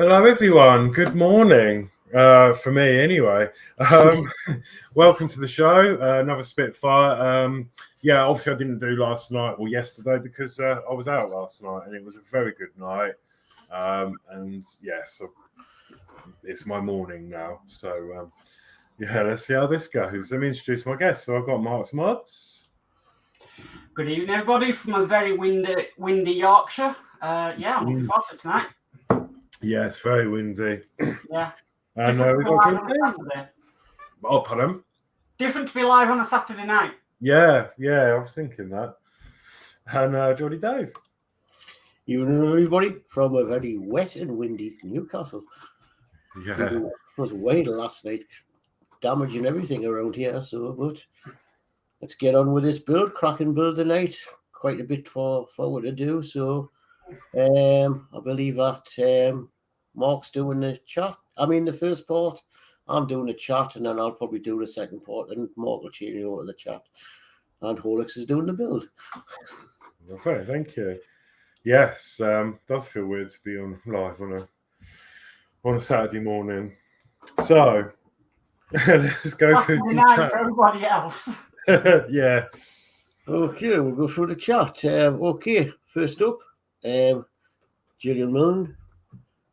Hello, everyone. Good morning. For me, anyway. Welcome to the show. Another Spitfire. Yeah, obviously I didn't do last night or yesterday because I was out last night, and it was a very good night. And yes, it's my morning now. So yeah, let's see how this goes. Let me introduce my guest. So I've got Mark's Mods. Good evening, everybody, from a very windy Yorkshire. Yeah, I'm looking forward to tonight. Yeah, it's very windy. Yeah. And we've got Saturday. Oh, pardon? Different to be live on a Saturday night. Yeah, I was thinking that. And Johnny Dave. Evening, everybody, from a very wet and windy Newcastle. Yeah. It was wet last night, damaging everything around here. So, but let's get on with this build. Cracking build tonight. Quite a bit for what to do. So, I believe that Mark's doing the chat. I mean, the first part. I'm doing the chat, and then I'll probably do the second part, and Mark will change over the chat. And Horlicks is doing the build. Okay, thank you. Yes, does feel weird to be on live on a Saturday morning. So let's go through the chat for everybody else. Yeah. Okay, we'll go through the chat. Okay, first up, Gillian Milne.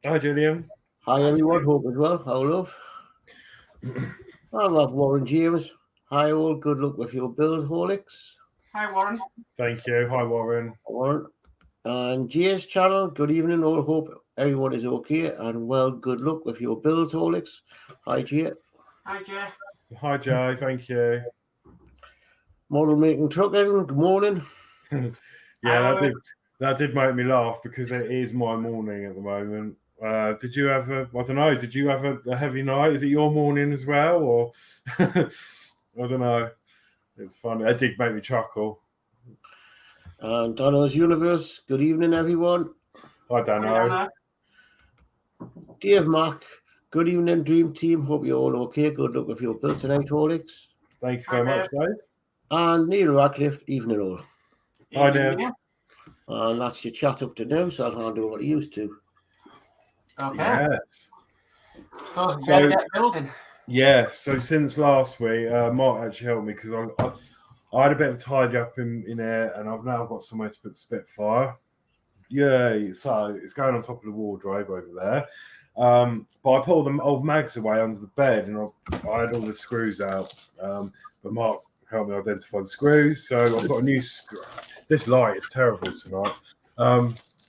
Hi, Gillian. Hi, everyone. Hope as well. How love. I love Warren James. Hi, all. Good luck with your build, Horlicks. Hi, Warren. Thank you. Hi, Warren. Warren. And Jay's channel. Good evening. All hope everyone is okay and well. Good luck with your builds, Horlicks. Hi, Jay. Hi, Jay. Hi, Jay. Thank you. Model making trucking. Good morning. Yeah, that did make me laugh because it is my morning at the moment. Did you have Did you have a heavy night? Is it your morning as well, or I don't know? It's funny. It did make me chuckle. And Dano's Universe. Good evening, everyone. Hi, Dano. Dave Mack. Good evening, Dream Team. Hope you're all okay. Good luck with your build tonight, Horlicks. Thank you very much, Dave. And Neil Radcliffe. Evening all. Hi, Neil. And that's your chat up to now, so I'll hand over to you two. Okay. Yes. So get building. Yes. So since last week, Mark actually helped me because I had a bit of a tidy up in there, and I've now got somewhere to put the Spitfire. Yay! So it's going on top of the wardrobe over there. But I pulled the old mags away under the bed, and I had all the screws out. But Mark helped me identify the screws, so I've got a new screw. This light is terrible tonight.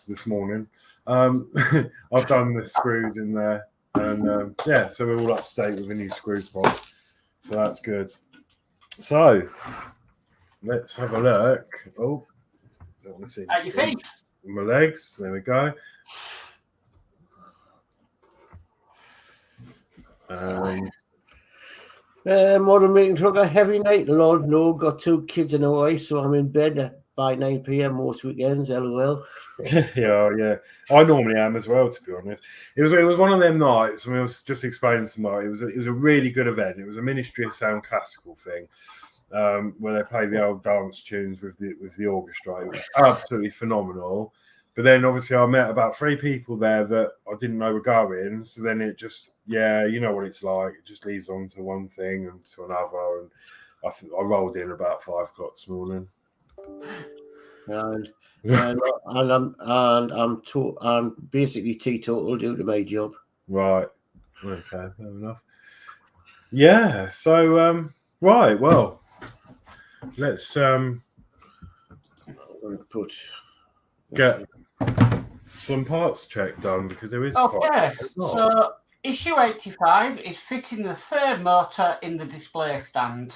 This morning. I've done the screws in there, and yeah, so we're all up to date with a new screw pod, so that's good. So let's have a look. Oh, don't want to see at your feet. My legs. There we go. Model making trucker, heavy night, Lord. No, got 2 kids in Hawaii, so I'm in bed by 9 p.m. most weekends. LOL. Yeah. I normally am as well, to be honest. It was one of them nights. I mean, I was just explaining to Mark. It was a really good event. It was a Ministry of Sound classical thing, where they play the old dance tunes with the orchestra. It was absolutely phenomenal. But then obviously I met about 3 people there that I didn't know were going. So then it just, yeah, you know what it's like. It just leads on to one thing and to another. And I rolled in about 5 o'clock this morning. And I'm basically teetotal due to my job. Right. Okay, fair enough. Yeah, so right, well, let's get some parts check done because there is so issue 85 is fitting the 3rd motor in the display stand.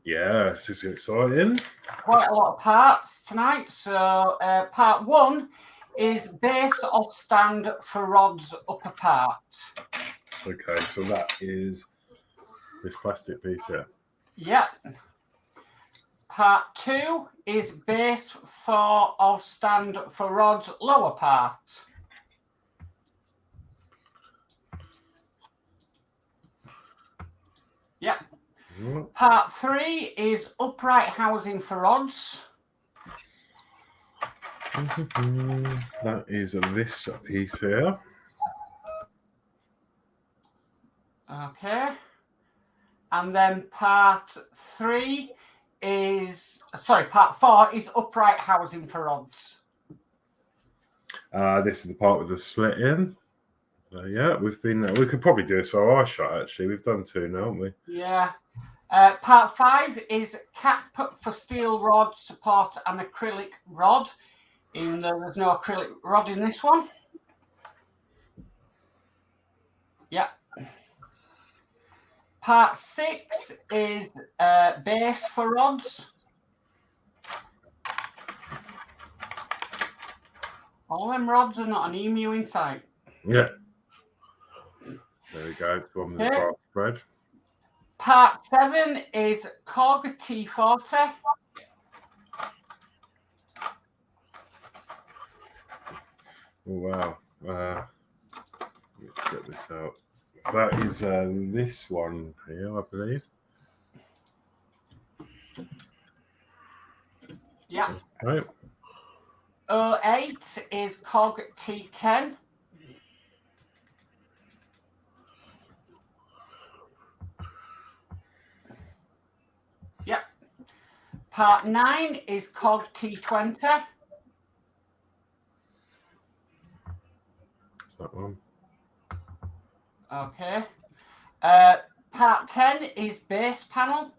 Yeah, this is exciting. Quite a lot of parts tonight. So part 1 is base off stand for rods upper part. Okay, so that is this plastic piece here. Yeah. Part 2 is base of stand for rods lower part. Yeah. Part 3 is upright housing for rods. That is this piece here. Okay. And then part 3 is, sorry, part 4 is upright housing for rods. This is the part with the slit in. So yeah, we could probably do this for our shot actually. We've done 2 now, haven't we? Yeah. Part 5 is cap for steel rod, support and acrylic rod, even though there's no acrylic rod in this one. Yeah. Part 6 is base for rods. All them rods are not an emu in sight. Yeah. There we go. It's the one with the brass thread. Part 7 is Cog T40. Oh, wow. Let me get this out. That is this one here, I believe. Yeah. Right. 08 is Cog T10. Yep. Part 9 is Cog T20. That's that one. Okay. Part 10 is base panel.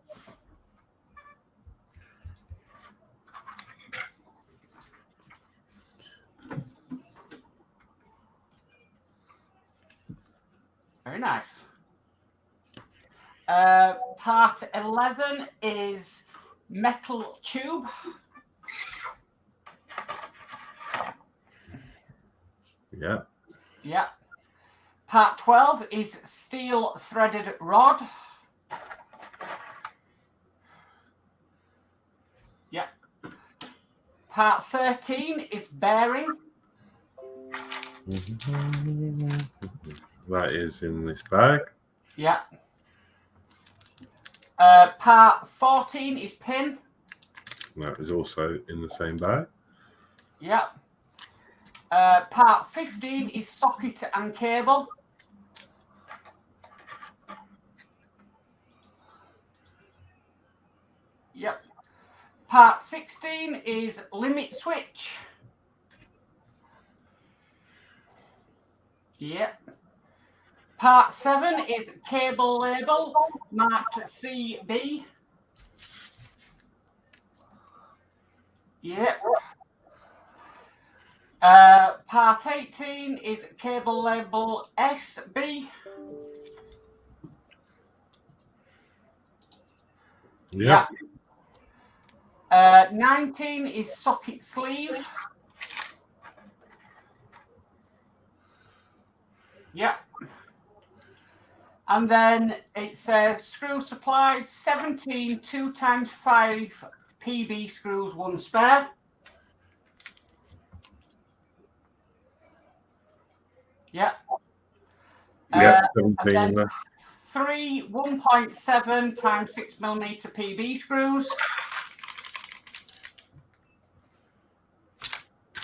Very nice. Part 11 is metal tube. Yeah. Yeah. Part 12 is steel threaded rod. Yeah. Part 13 is bearing. That is in this bag. Yeah. Part 14 is pin. That is also in the same bag. Yeah. Part 15 is socket and cable. Yep. Part 16 is limit switch. Yep. Part 7 is cable label marked CB. Yep. Part 18 is cable label SB. Yeah. 19 is socket sleeve. Yeah. And then it says screw supplied 17 2x5 PB screws, 1 spare. Yeah. Yeah, 17 in there. 3 1.7 times 6mm PB screws.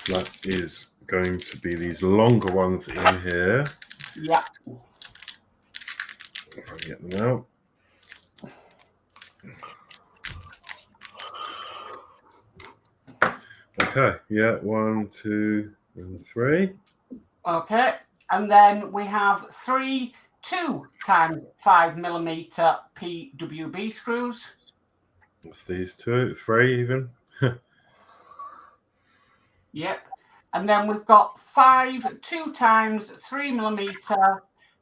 That is going to be these longer ones in here. Yeah. If I get them out. Okay, yeah, 1, 2, and 3. Okay. And then we have 3 2 times 5mm PWB screws. That's these 2, 3 even. Yep. And then we've got 5 2 times 3mm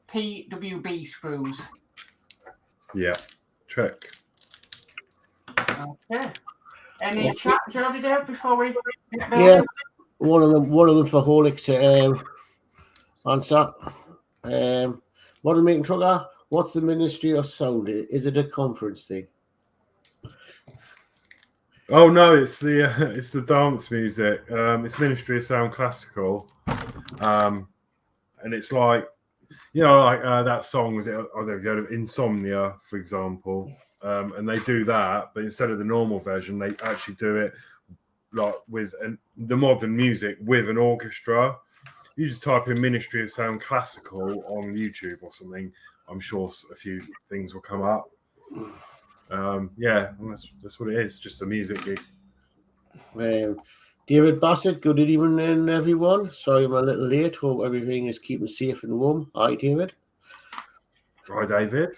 PWB screws. Yeah, check. Okay. Any chat, Jody, there before we get Yeah, building? one of them for Horlicks to answer. Model making trucker. What's the Ministry of Sound? Is it a conference thing? Oh no, it's the dance music. It's Ministry of Sound Classical, and it's like, you know, like that song was it? I don't know if you heard of Insomnia, for example. And they do that, but instead of the normal version, they actually do it like with the modern music with an orchestra. You just type in Ministry of Sound Classical on YouTube or something. I'm sure a few things will come up. Yeah, that's what it is. Just a music gig. David Bassett, good evening, everyone. Sorry I'm a little late. Hope everything is keeping safe and warm. Hi, David. Hi, David.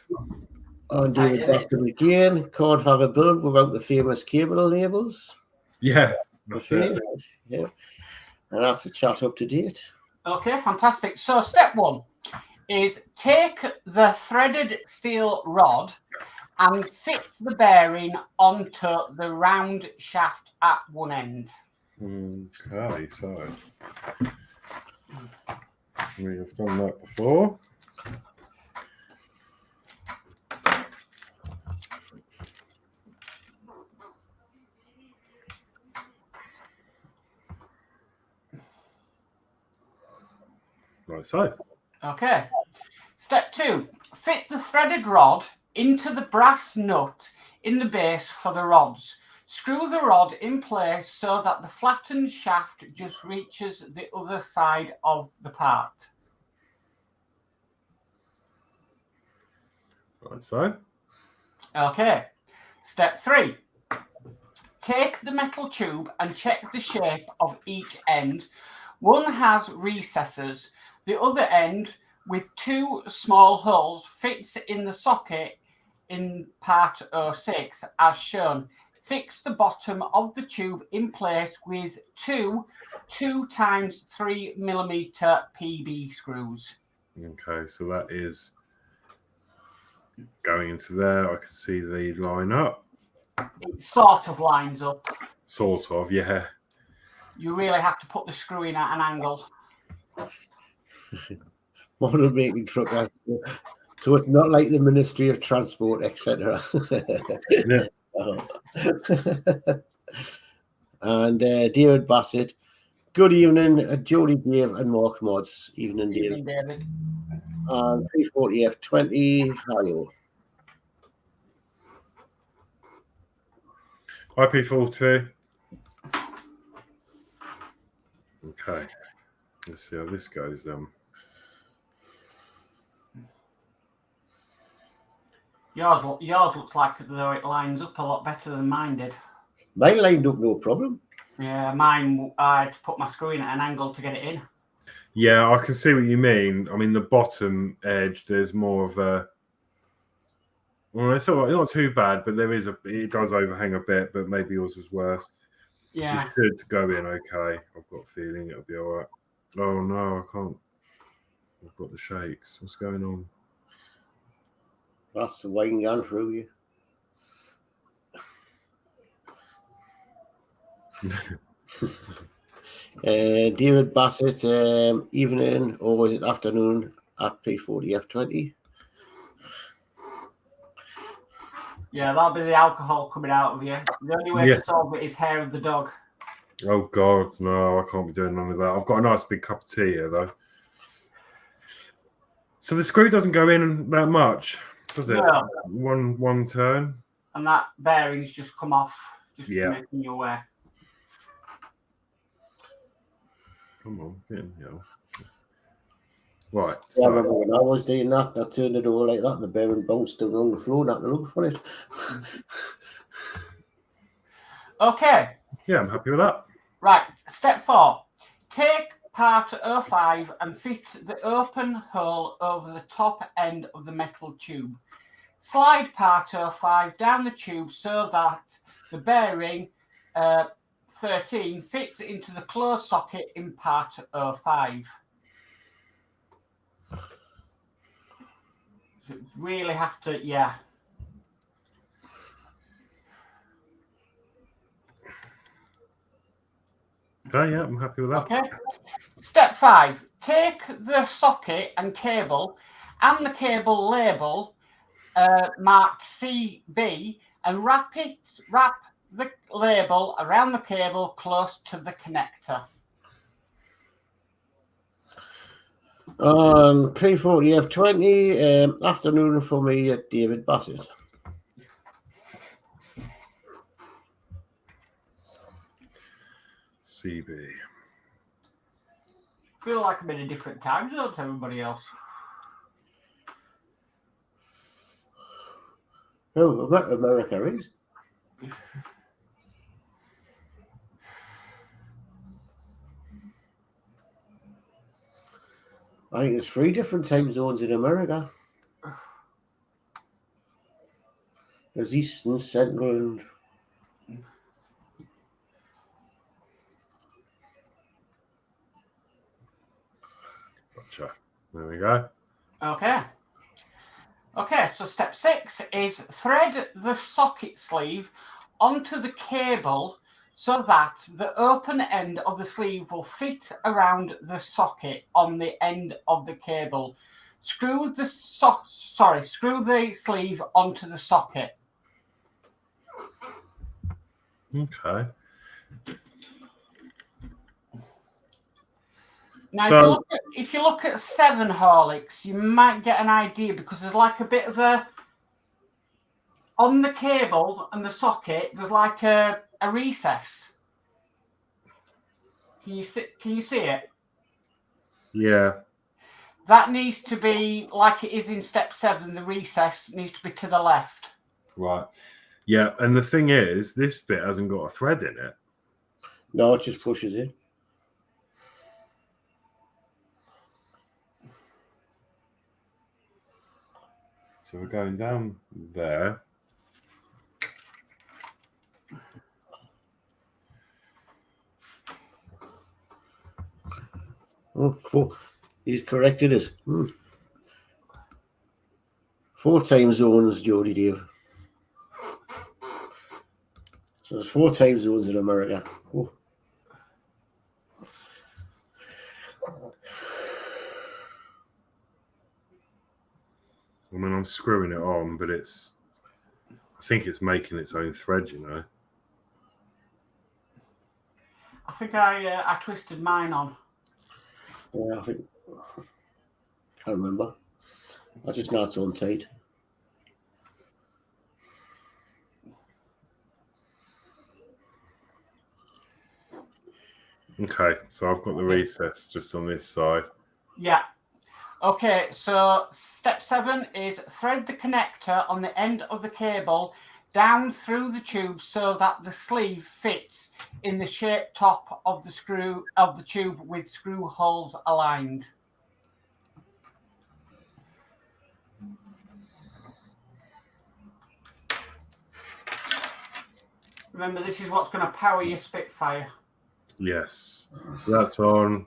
And David Bassett again. Can't have a build without the famous cable labels. Yeah, that's it. Yeah, and that's the chat up to date. Okay, fantastic. So step 1 is take the threaded steel rod and fit the bearing onto the round shaft at one end. Okay, so we have done that before. Right, so. Okay. Step 2, fit the threaded rod into the brass nut in the base for the rods. Screw the rod in place so that the flattened shaft just reaches the other side of the part. Right, so. Okay. Step 3. Take the metal tube and check the shape of each end. One has recesses. The other end, with 2 small holes, fits in the socket in part 06 as shown. Fix the bottom of the tube in place with 2 2x 3mm PB screws. Okay, so that is going into there. I can see the line up. It sort of lines up. Sort of, yeah. You really have to put the screw in at an angle. Model making truck. So it's not like the Ministry of Transport, etc. Yeah. And David Bassett, good evening, Jody, Dave, and Mark Mods. Evening, David. David. And 340F20, hello. IP42. Okay. Let's see how this goes then. Yours looks like though it lines up a lot better than mine did. Mine lined up no problem. Yeah, mine, I had to put my screw in at an angle to get it in. Yeah, I can see what you mean. I mean, the bottom edge, there's more of a... Well, it's all right, not too bad, but there is it does overhang a bit, but maybe yours was worse. Yeah. You should go in okay. I've got a feeling it'll be all right. Oh, no, I can't. I've got the shakes. What's going on? That's the wine gone through you. David Bassett, evening or is it afternoon at P40F20? Yeah, that'll be the alcohol coming out of you. The only way to solve it is hair of the dog. Oh, God, no, I can't be doing none of that. I've got a nice big cup of tea here, though. So the screw doesn't go in that much, does it? No. One turn. And that bearing's just come off, just making you aware. Come on, get in here. Right. Yeah, I remember when I was doing that, I turned it over like that and the bearing bounced down on the floor and I had to look for it. Okay. Yeah, I'm happy with that. Right, step 4. Take part 05 and fit the open hole over the top end of the metal tube. Slide part 05 down the tube so that the bearing 13 fits into the closed socket in part 05. So really have to, yeah. Okay, yeah, I'm happy with that. Okay. Step 5. Take the socket and cable and the cable label marked CB and wrap the label around the cable close to the connector. On P40F20, afternoon for me at David Bassett. CB. Feel like I'm in a different time zone to everybody else. Oh, America is. I think there's 3 different time zones in America. There's Eastern, Central, and Gotcha. There we go. Okay. Okay, so step 6 is thread the socket sleeve onto the cable so that the open end of the sleeve will fit around the socket on the end of the cable. Screw the sleeve onto the socket. Okay. Now, So, if you look at 7 Horlicks, you might get an idea because there's like a bit of a on the cable and the socket. There's like a recess. Can you see it? yeah. That needs to be like it is in step 7. The recess needs to be to the left. Right. Yeah, and the thing is, this bit hasn't got a thread in it. no, it just pushes in. So we're going down there. Oh, 4. He's corrected us. 4 time zones, Jody Dave. So there's 4 time zones in America. Oh. I mean, I'm screwing it on, but I think it's making its own thread, you know. I think I twisted mine on. Yeah, I think. Can't remember. I just know it's on tight. Okay, so I've got the recess just on this side. Yeah. Okay, so step 7 is thread the connector on the end of the cable down through the tube so that the sleeve fits in the shaped top of the tube with screw holes aligned. Remember, this is what's going to power your Spitfire. Yes. So that's on.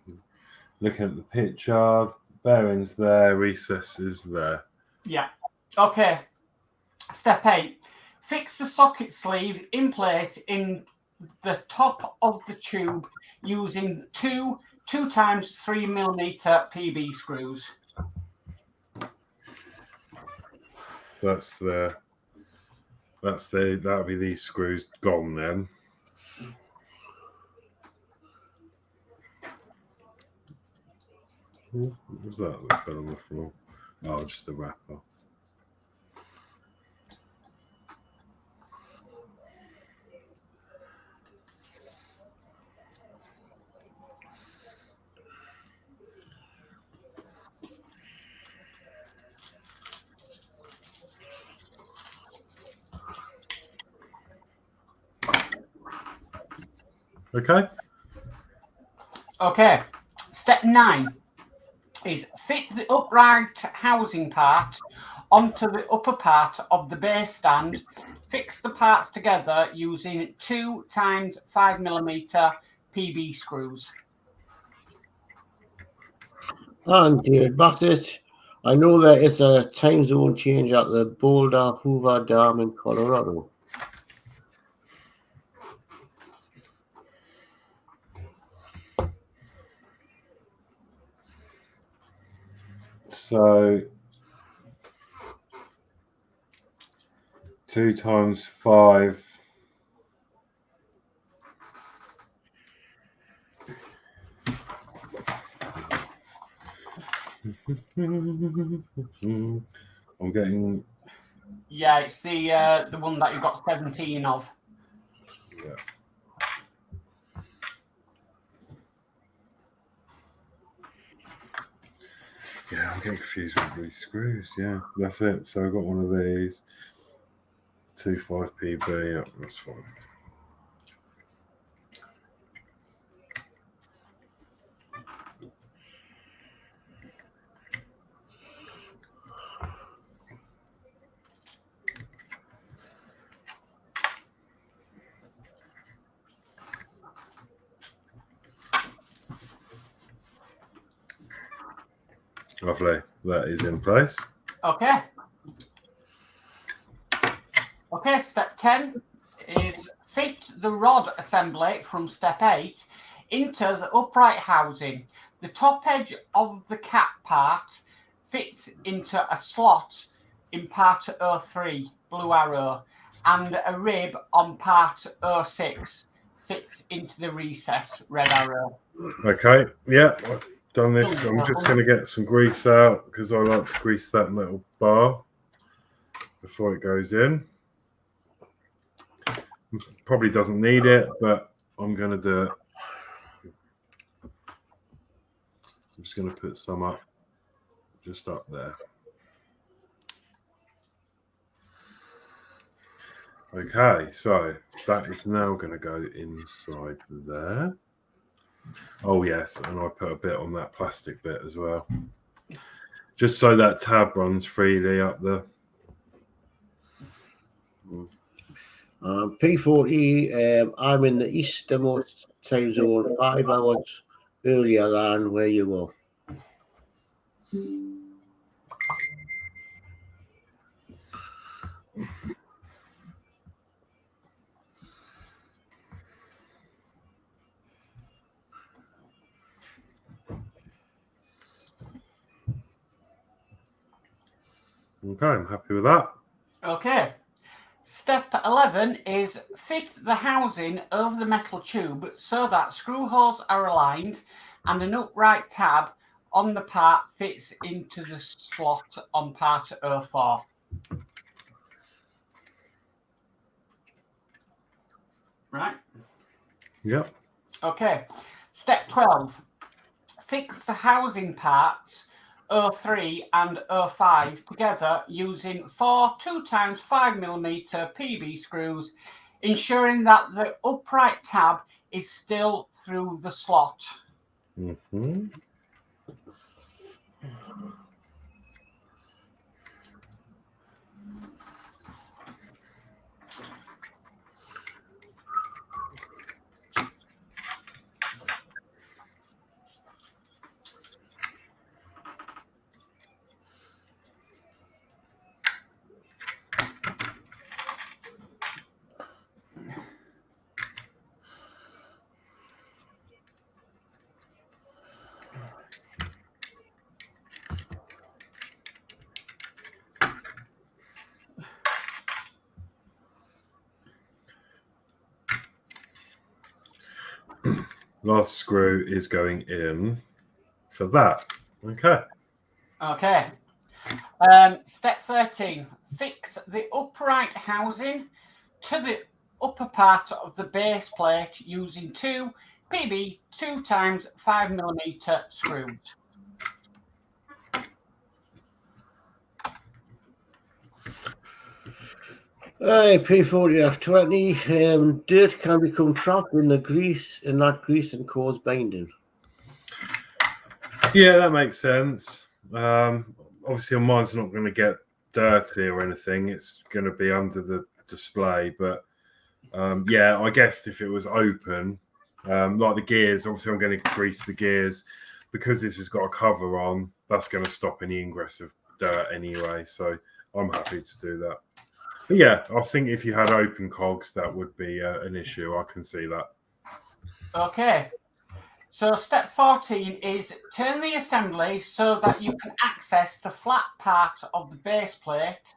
Looking at the picture, bearings there, recesses there. Yeah. Okay. Step 8. Fix the socket sleeve in place in the top of the tube using two 2x3mm PB screws. So that'll be these screws gone then. What was that fell on the floor? Oh, just a wrapper. Okay. Okay. Step 9 is fit the upright housing part onto the upper part of the base stand. Fix the parts together using 2x5mm PB screws. And David Bassett, I know that it's a time zone change at the Boulder Hoover Dam in Colorado. So 2 times 5. I'm getting. Yeah, it's the one that you've got 17 of. Yeah. Yeah, I'm getting confused with these screws. Yeah, that's it. So I've got one of these. 2.5 PB. Yeah, that's fine. Lovely. That is in place. Okay. Okay, step 10 is fit the rod assembly from step 8 into the upright housing. The top edge of the cap part fits into a slot in part 03, blue arrow, and a rib on part 06 fits into the recess, red arrow. Okay, yeah, I've done this. I'm just going to get some grease out because I like to grease that metal bar before it goes in. Probably doesn't need it, but I'm going to do it. I'm just going to put some up, just up there. Okay, so that is now going to go inside there. Oh yes, and I put a bit on that plastic bit as well, just so that tab runs freely up the. P40, I'm in the easternmost time zone, 5 hours earlier than where you were. Okay, I'm happy with that. Okay. Step 11 is fit the housing over the metal tube so that screw holes are aligned and an upright tab on the part fits into the slot on part 04. Right? Yep. Okay. Step 12. Fix the housing parts 03 and 05 together using 4 2x5mm PB screws, ensuring that the upright tab is still through the slot. Mm-hmm. Last screw is going in for that. Okay. Okay. Step 13. Fix the upright housing to the upper part of the base plate using 2 PB 2x5mm screws. P40 F20, dirt can become trapped in the grease, in that grease, and cause binding. Yeah, that makes sense. Obviously, mine's not going to get dirty or anything. It's going to be under the display. But yeah, I guess if it was open, like the gears, obviously I'm going to grease the gears because this has got a cover on. That's going to stop any ingress of dirt anyway. So I'm happy to do that. But yeah, I think if you had open cogs, that would be an issue. I can see that. Okay. So step 14 is turn the assembly so that you can access the flat part of the base plate.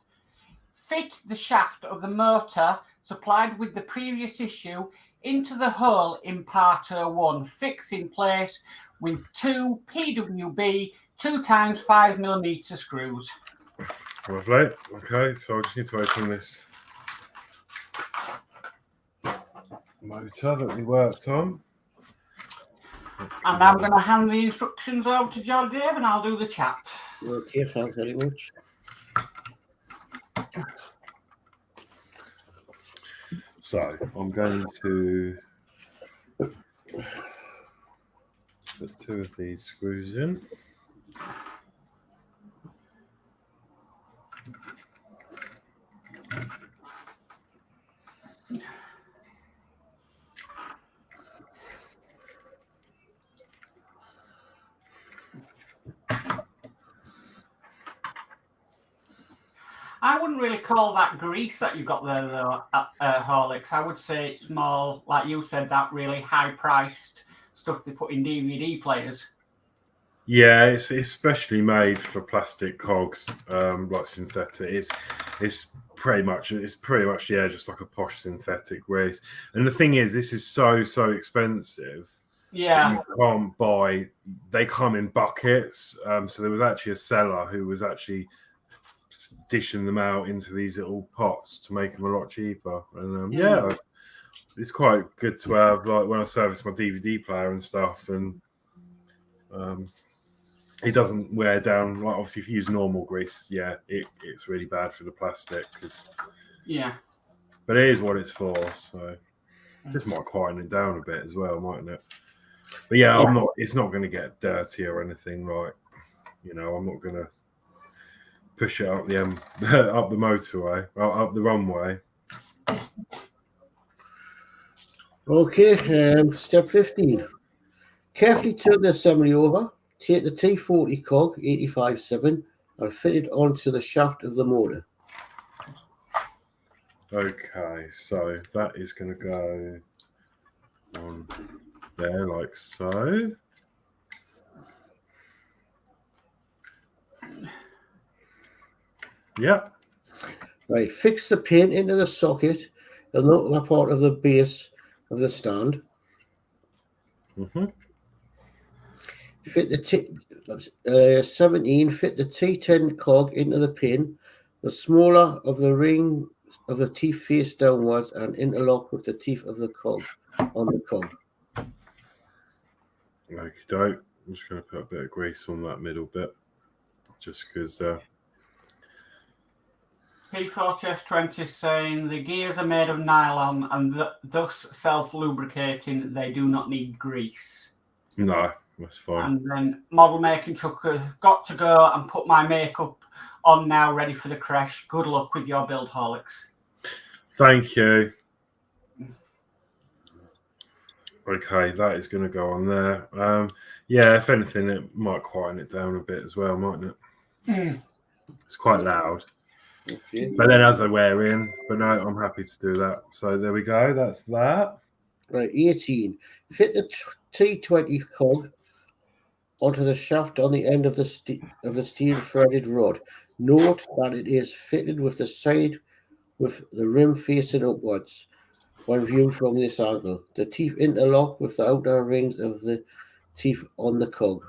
Fit the shaft of the motor supplied with the previous issue into the hole in part 01. Fix in place with 2 PWB 2x5mm screws. Lovely. Okay, so I just need to open this motor that we worked on. And I'm going to hand the instructions over to John Dave and I'll do the chat. Okay, thanks very much. So I'm going to put 2 of these screws in. I wouldn't really call that grease that you've got there, though, Horlicks. I would say it's more, like you said, that really high-priced stuff they put in DVD players. Yeah, it's especially made for plastic cogs, like synthetic. It's pretty much yeah, just like a posh synthetic grease. And the thing is, this is so expensive. Yeah, you can't buy. They come in buckets. So there was actually a seller who was actually dishing them out into these little pots to make them a lot cheaper. And yeah, it's quite good to have, like when I service my DVD player and stuff, and it doesn't wear down. Like obviously, if you use normal grease, yeah, it's really bad for the plastic. yeah. But it is what it's for. So just might quieten it down a bit as well, mightn't it? But yeah, I'm not. It's not going to get dirty or anything. Like, I'm not going to push it up the up the motorway, up the runway. Okay, step 15. Carefully turn the assembly over. Take the T40 cog 85.7 and fit it onto the shaft of the motor. Okay, so that is going to go on there like so. Yep. Right, fix the pin into the socket, the lower part of the base of the stand. Mm-hmm. Fit the 17. Fit the T10 cog into the pin. The smaller of the ring of the teeth face downwards and interlock with the teeth of the cog on the cog. Okay, doke. I'm just going to put a bit of grease on that middle bit, just because. P4F20 is saying the gears are made of nylon and thus self-lubricating. They do not need grease. No, that's fine. And then model making trucker, got to go and put my makeup on now, ready for the crash. Good luck with your build, Horlicks. Thank you. Okay, that is going to go on there. Yeah, if anything, it might quieten it down a bit as well, mightn't it? It's quite loud. Okay. But then as I wear in, but no, I'm happy to do that. So there we go. That's that. Right, 18. Fit the T20 cog onto the shaft on the end of the steel threaded rod. Note that it is fitted with the side with the rim facing upwards when viewed from this angle. The teeth interlock with the outer rings of the teeth on the cog.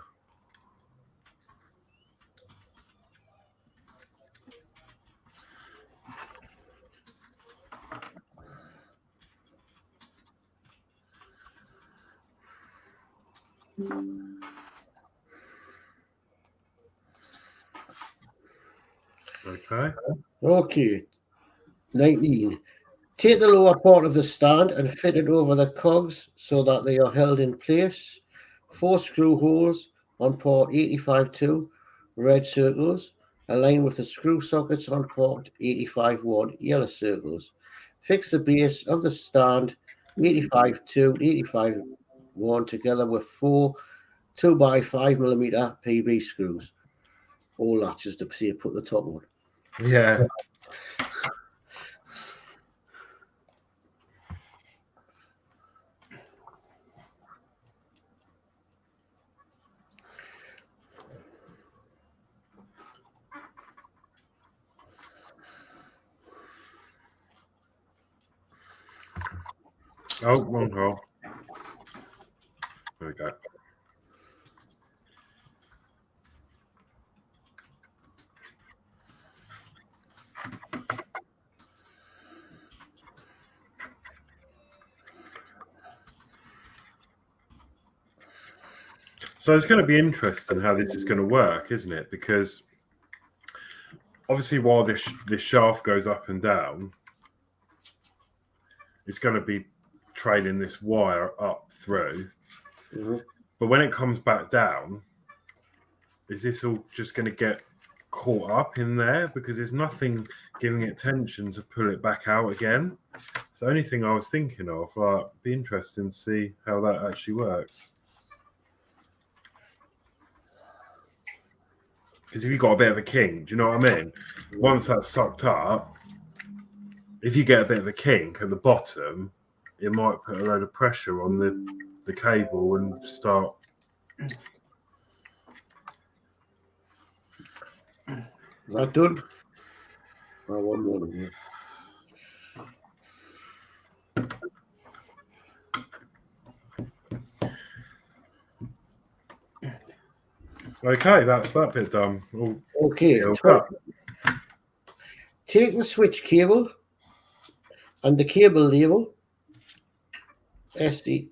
Okay. 19. Take the lower part of the stand and fit it over the cogs so that they are held in place. 4 screw holes on port 85.2, red circles, align with the screw sockets on port 85.1, yellow circles. Fix the base of the stand 85.2, 85.1 together with 4 2x5mm PB screws. All latches to see put the top on. Yeah. Oh, wrong hole. There we go. So it's going to be interesting how this is going to work, isn't it? Because obviously, while this shaft goes up and down, it's going to be trailing this wire up through. Mm-hmm. But when it comes back down, is this all just going to get caught up in there? Because there's nothing giving it tension to pull it back out again. It's the only thing I was thinking of. Like, be interesting to see how that actually works. Because if you've got a bit of a kink, do you know what I mean? Once that's sucked up, if you get a bit of a kink at the bottom, it might put a load of pressure on the cable and start. Is that done? Oh, one more here. Okay, that's that bit done. All Okay. Take the switch cable and the cable label S8.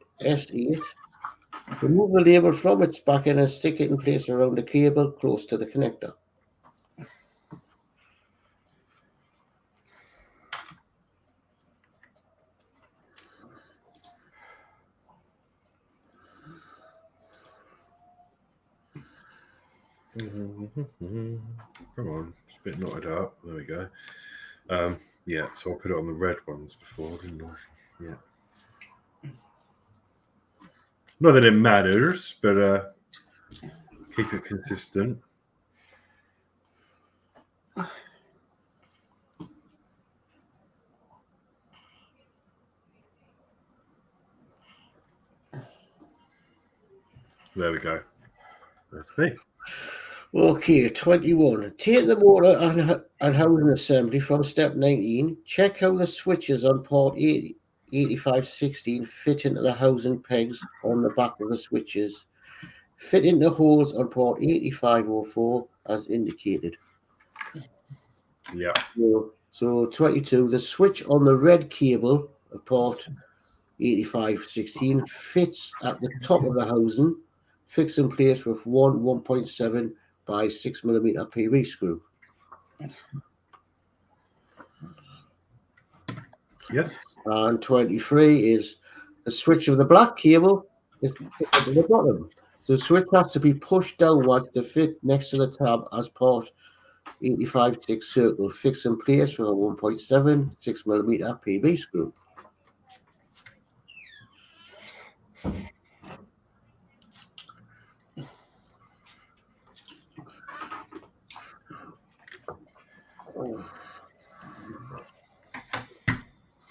Remove the label from its backing and stick it in place around the cable close to the connector. Come on, it's a bit knotted up. There we go. Yeah, so I'll put it on the red ones before, didn't I? Yeah. Not that it matters, but keep it consistent. There we go. That's me. Okay, 21. Take the motor and housing assembly from step 19. Check how the switches on port 8516 fit into the housing pegs on the back of the switches. Fit into holes on port 8504 as indicated. Yeah. So 22. The switch on the red cable of port 8516 fits at the top of the housing, fixed in place with 1.7 by 6mm PV screw. Yes. And 23 is the switch of the black cable is at the bottom. The switch has to be pushed downwards to fit next to the tab as port 85/6 circle, fixed in place with a 1.7 6mm PV screw.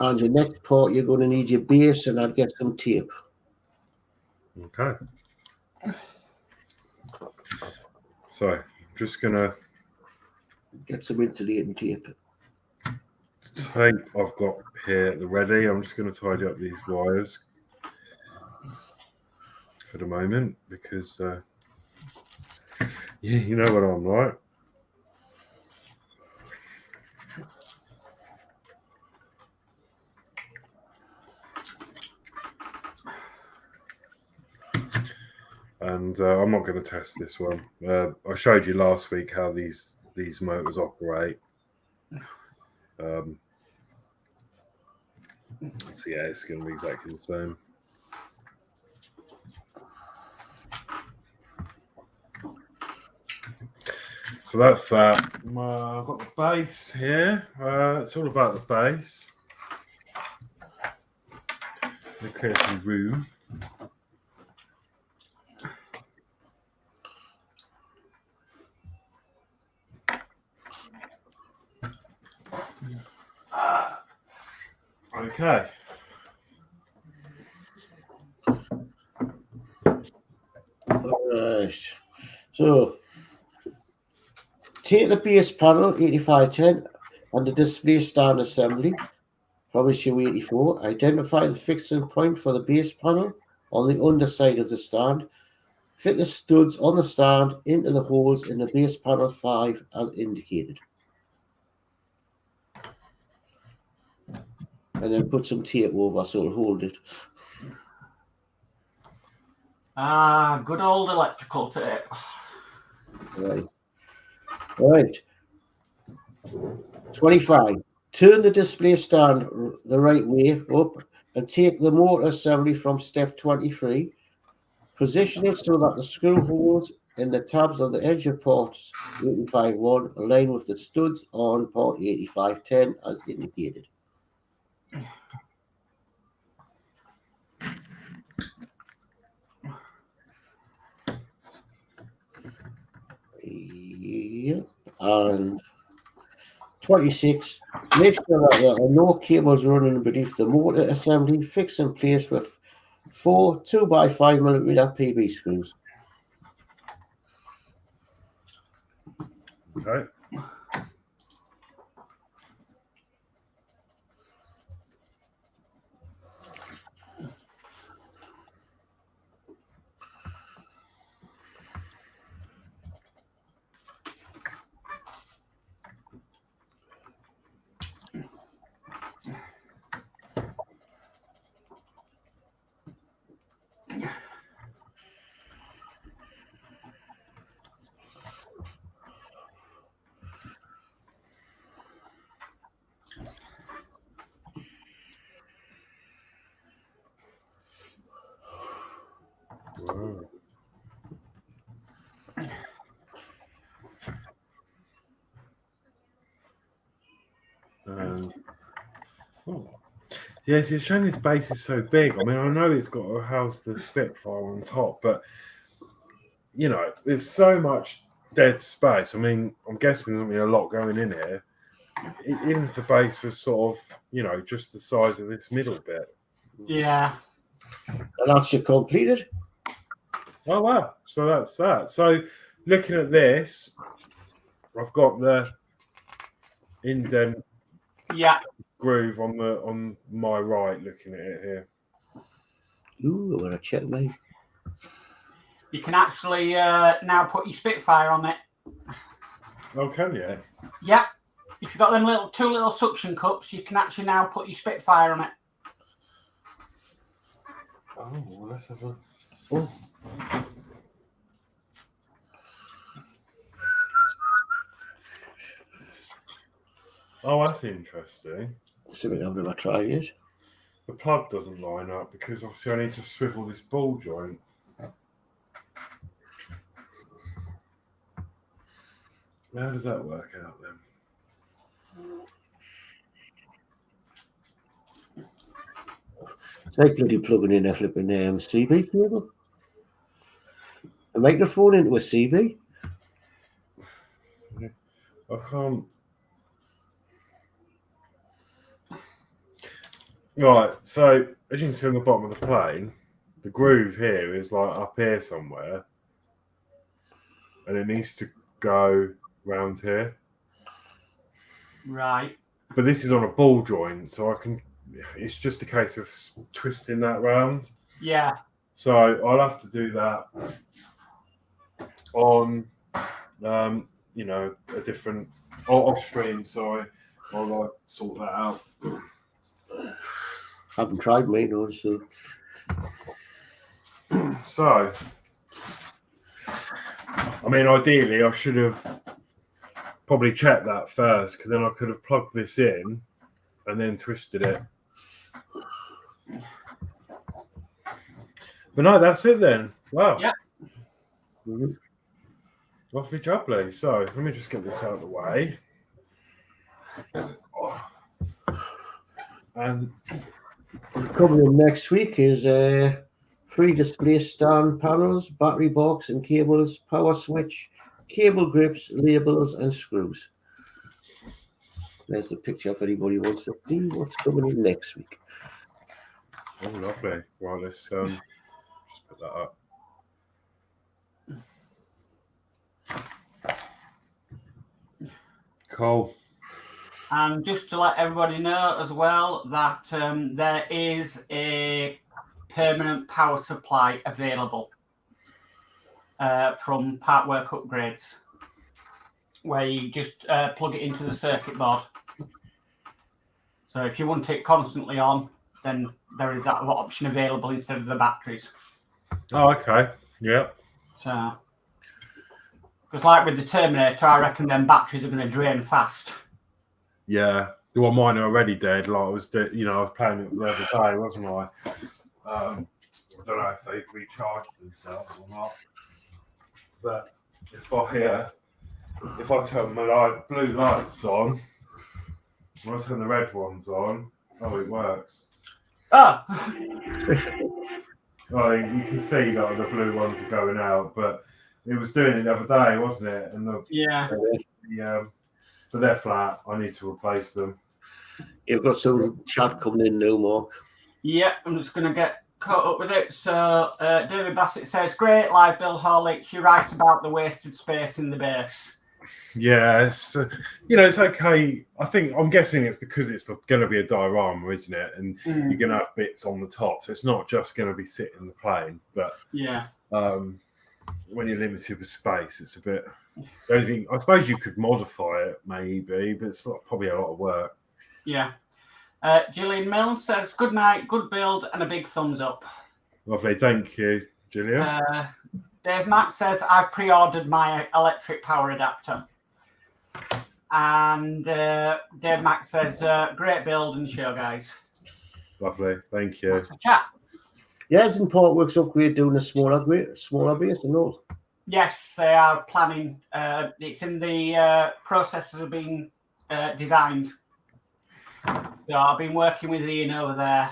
And the next part, you're going to need your base, and I'd get some tape. Okay. So I'm just gonna Get some insulating tape. tape I've got here at the ready. I'm just going to tidy up these wires for the moment because you know what I'm like. And I'm not going to test this one. I showed you last week how these motors operate. So yeah, it's going to be exactly the same. So that's that. I've got the base here. It's all about the base. Let me clear some room. Okay. Alright. So take the base panel 8510 and the display stand assembly from issue 84. Identify the fixing point for the base panel on the underside of the stand. Fit the studs on the stand into the holes in the base panel 5 as indicated. And then put some tape over so it'll hold it. Ah, good old electrical tape. Right. Right. 25. Turn the display stand the right way up and take the motor assembly from step 23. Position it so that the screw holes in the tabs of the edge of port 85.1 align with the studs on port 85.10 as indicated. Yep. And 26. Make sure that there are no cables running beneath the motor assembly. Fix in place with 4 2x5mm PB screws. Okay. Wow. Oh. Yes, it's showing this base is so big. I mean, I know it's got to house the Spitfire on top, but you know, there's so much dead space. I mean, I'm guessing there'll be a lot going in here. Even if the base was sort of, you know, just the size of this middle bit. Yeah. And that's your completed. Oh wow! So that's that. So looking at this, I've got the indent Yeah. groove on my right. Looking at it here. Ooh, I want to check mate. You can actually now put your Spitfire on it. Oh, can you? Yeah. If you've got them two little suction cups, you can actually now put your Spitfire on it. Oh, well, let's have a. Oh. Oh, that's interesting. Something I've never tried yet. The plug doesn't line up because obviously I need to swivel this ball joint. How does that work out then? It's like bloody plugging in a flipping CB cable. A microphone into a CB. I can't. Right, so as you can see on the bottom of the plane, the groove here is like up here somewhere, and it needs to go round here. Right. But this is on a ball joint, so I can. It's just a case of twisting that round. Yeah. So I'll have to do that on, you know, a different off stream. Sorry, I'll sort that out. Haven't tried mine though, so. So, I mean, ideally, I should have probably checked that first, because then I could have plugged this in and then twisted it. But no, that's it then. Wow. Yeah. Lovely jubbly. So let me just get this out of the way. And coming in next week is free display stand panels, battery box and cables, power switch, cable grips, labels and screws. There's the picture if anybody wants to see what's coming in next week. oh, lovely. Right, let's just put that up. Cool. And just to let everybody know as well that there is a permanent power supply available from Part Work Upgrades, where you just plug it into the circuit board. So if you want it constantly on, then there is that option available instead of the batteries. Oh, okay. Yeah. So, because like with the Terminator, I reckon them batteries are going to drain fast. Yeah. Well, mine are already dead. Like I was playing it the other day, wasn't I? I don't know if they've recharged themselves or not. But if I turn my blue lights on, when I turn the red ones on, it works. Oh. Oh, you can see that the blue ones are going out, but it was doing it the other day, wasn't it? And but they're flat. I need to replace them. You've got some chat coming in no more. Yeah, I'm just going to get caught up with it. So David Bassett says, great live Bill Horlicks. You're right about the wasted space in the base. Yes, it's okay. I'm guessing it's because it's going to be a diorama, isn't it? And you're going to have bits on the top, so it's not just going to be sitting in the plane. But yeah, when you're limited with space, it's a bit. I suppose you could modify it, maybe, but it's probably a lot of work. Yeah. Gillian Mills says, good night, good build, and a big thumbs up. Lovely, thank you, Gillian. Dave Mack says, I've pre-ordered my electric power adapter. And Dave Mack says, great build and show, guys. Lovely, thank you. That's a chat. Yeah, isn't Portworx upgrade doing a smaller base and all? Yes, they are planning. It's in the processes of being designed. So I've been working with Ian over there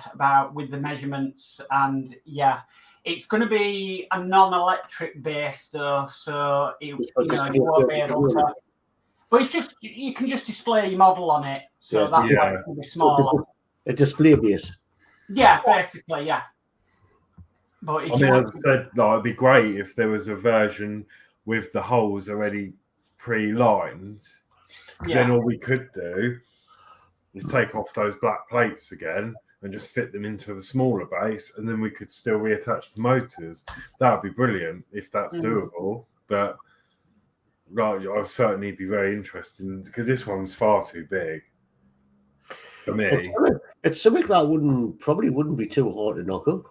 with the measurements, and yeah, it's going to be a non-electric base though, so you won't be able to. But it's just you can just display your model on it, so that's why it can be smaller. A display base. Yeah, basically, yeah. But as I said, it'd be great if there was a version with the holes already pre-lined. Then all we could do is take off those black plates again and just fit them into the smaller base, and then we could still reattach the motors. That would be brilliant if that's doable. But I'll certainly be very interested because this one's far too big for me. It's something that probably wouldn't be too hard to knock up.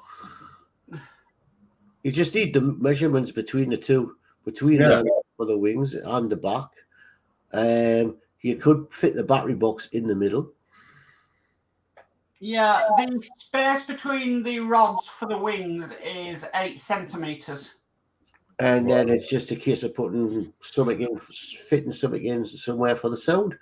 You just need the measurements between the two, for the wings and the back. You could fit the battery box in the middle. Yeah, the space between the rods for the wings is 8 centimeters. And then it's just a case of fitting something in somewhere for the sound.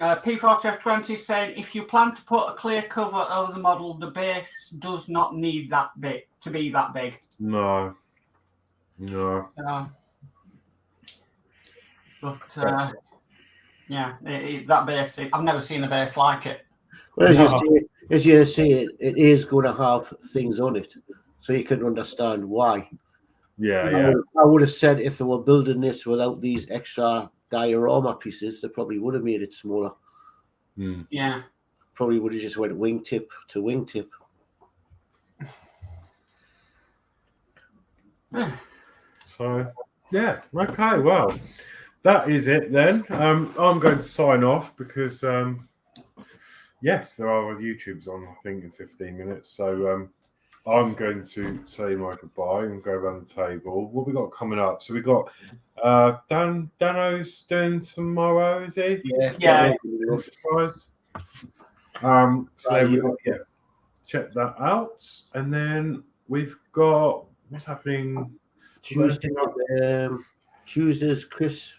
P4F20 saying, if you plan to put a clear cover over the model, the base does not need that big to be that big. No. But that base, I've never seen a base like it. Well, as you see, it is going to have things on it, so you can understand why. Yeah. I would have said if they were building this without these extra diorama pieces, they probably would have made it smaller. Yeah. Probably would have just went wingtip to wingtip. So, yeah. Okay, well, that is it then. I'm going to sign off because, yes, there are other YouTubes on, I think, in 15 minutes. So I'm going to say my goodbye and go around the table. What we got coming up? So we got Dano's doing tomorrow, is he? Yeah. Surprise. So we've got, check that out. And then we've got, what's happening? Tuesday's Chris.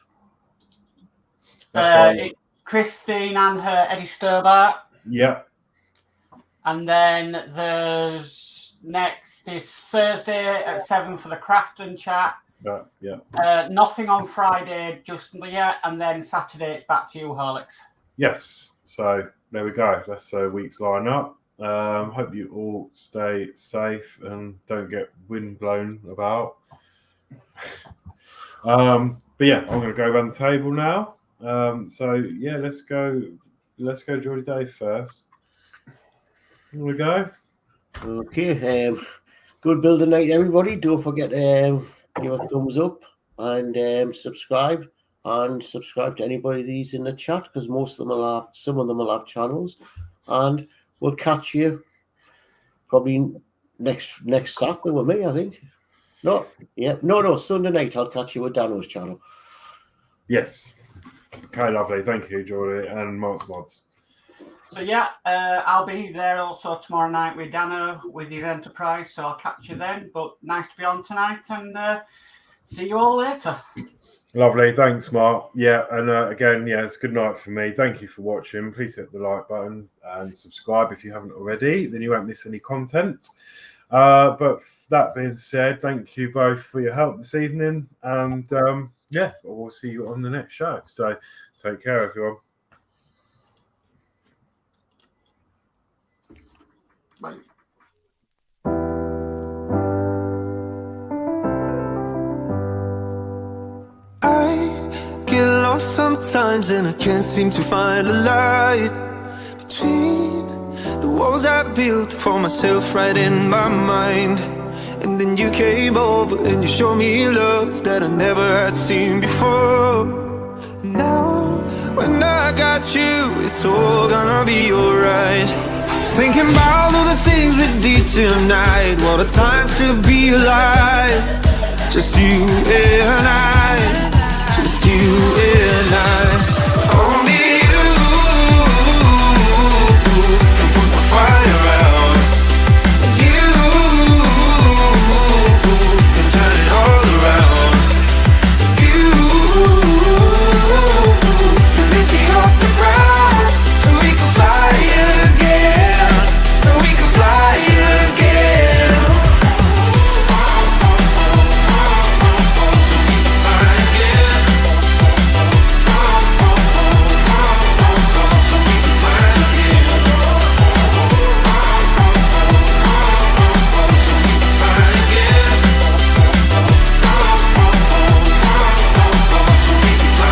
Christine and her Eddie Stobart. Yeah. And then there's next is Thursday at 7 for the Crafton chat. Yeah. Nothing on Friday just yet, and then Saturday it's back to you, Horlicks. Yes. So there we go. That's a week's line up. Hope you all stay safe and don't get wind blown about. But yeah, I'm going to go around the table now. So yeah, let's go Jordy Dave first. Here we go. Okay. Good building night, everybody. Don't forget give a thumbs up and subscribe. And subscribe to anybody that's in the chat because some of them will have channels. And we'll catch you probably next Saturday with me, I think. No, Sunday night I'll catch you with Dano's channel. Yes. Okay, lovely. Thank you, Geordie and Mark's Mods. So yeah, I'll be there also tomorrow night with Dano with his enterprise, so I'll catch you then. But nice to be on tonight, and see you all later. Lovely. Thanks, Mark. Yeah, and again, yeah, it's good night for me. Thank you for watching. Please hit the like button and subscribe if you haven't already. Then you won't miss any content. But that being said, thank you both for your help this evening. And yeah, we'll see you on the next show. So take care, everyone. Bye. I get lost sometimes and I can't seem to find a light between the walls I built for myself right in my mind. And then you came over and you showed me love that I never had seen before. And now when I got you, it's all gonna be alright. Thinking about all the things we did tonight. What a time to be alive. Just you and I. Just you and I.